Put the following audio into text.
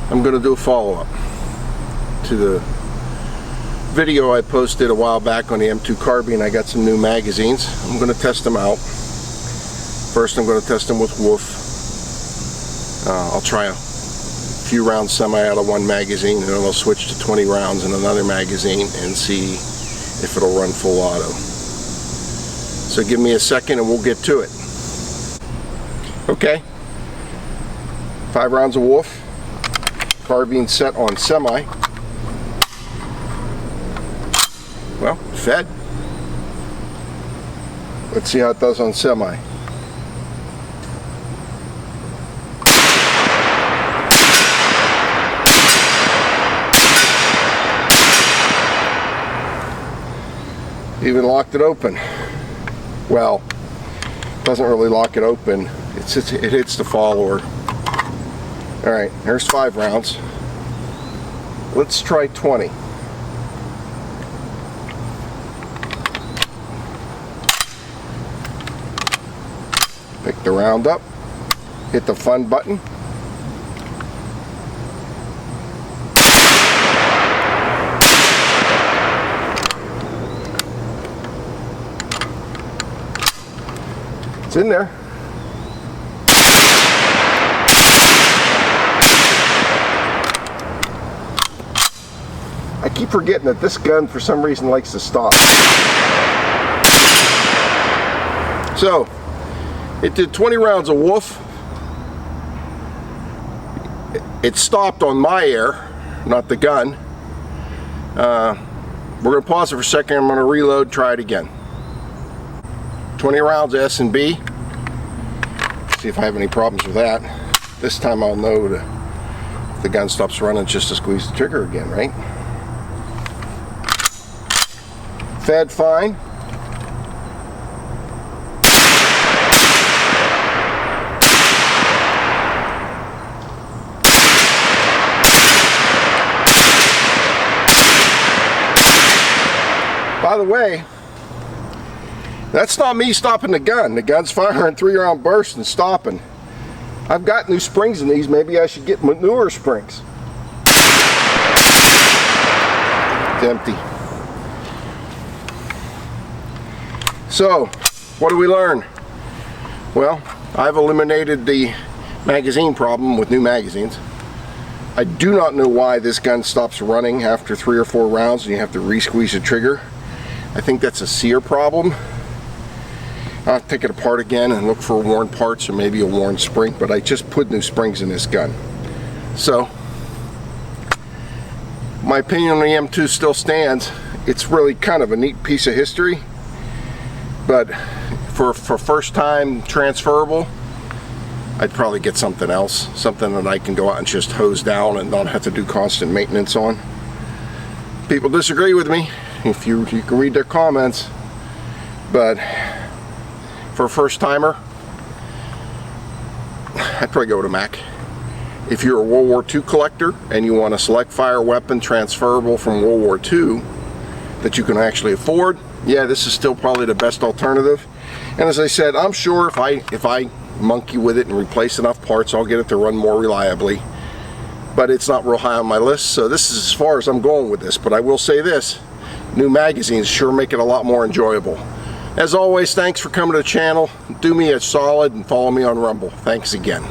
I'm going to do a follow-up to the video I posted a while back on the M-2 carbine. I got some new magazines. I'm going to test them out. First, I'm going to test them with Wolf. I'll try a few rounds semi out of one magazine, and then I'll switch to 20 rounds in another magazine and see if it'll run full auto. So give me a second and we'll get to it. Okay, 5 rounds of Wolf. Carbine set on semi. Well, fed. Let's see how it does on semi. Even locked it open. Well, doesn't really lock it open. It hits the follower. Alright, here's 5 rounds. Let's try 20. Pick the round up, hit the fun button. It's in there. I keep forgetting that this gun for some reason likes to stop. So, it did 20 rounds of Wolf. It stopped on my air, not the gun. We're going to pause it for a second. I'm going to reload, try it again. 20 rounds S and B. See if I have any problems with that. This time I'll know if the gun stops running just to squeeze the trigger again, right? Fed fine. By the way, that's not me stopping the gun. The gun's firing 3-round bursts and stopping. I've got new springs in these. Maybe I should get newer springs. It's empty. So, what do we learn? Well, I've eliminated the magazine problem with new magazines. I do not know why this gun stops running after 3 or 4 rounds and you have to re-squeeze the trigger. I think that's a sear problem. I'll take it apart again and look for worn parts or maybe a worn spring, but I just put new springs in this gun. So, my opinion on the M2 still stands. It's really kind of a neat piece of history, but for first time transferable, I'd probably get something else, something that I can go out and just hose down and not have to do constant maintenance on. People disagree with me. If you can read their comments, but for a first timer, I'd probably go with a Mac. If you're a World War II collector and you want a select fire weapon transferable from World War II that you can actually afford, yeah, this is still probably the best alternative. And as I said, I'm sure if I monkey with it and replace enough parts, I'll get it to run more reliably. But it's not real high on my list, so this is as far as I'm going with this. But I will say this, new magazines sure make it a lot more enjoyable. As always, thanks for coming to the channel. Do me a solid and follow me on Rumble. Thanks again.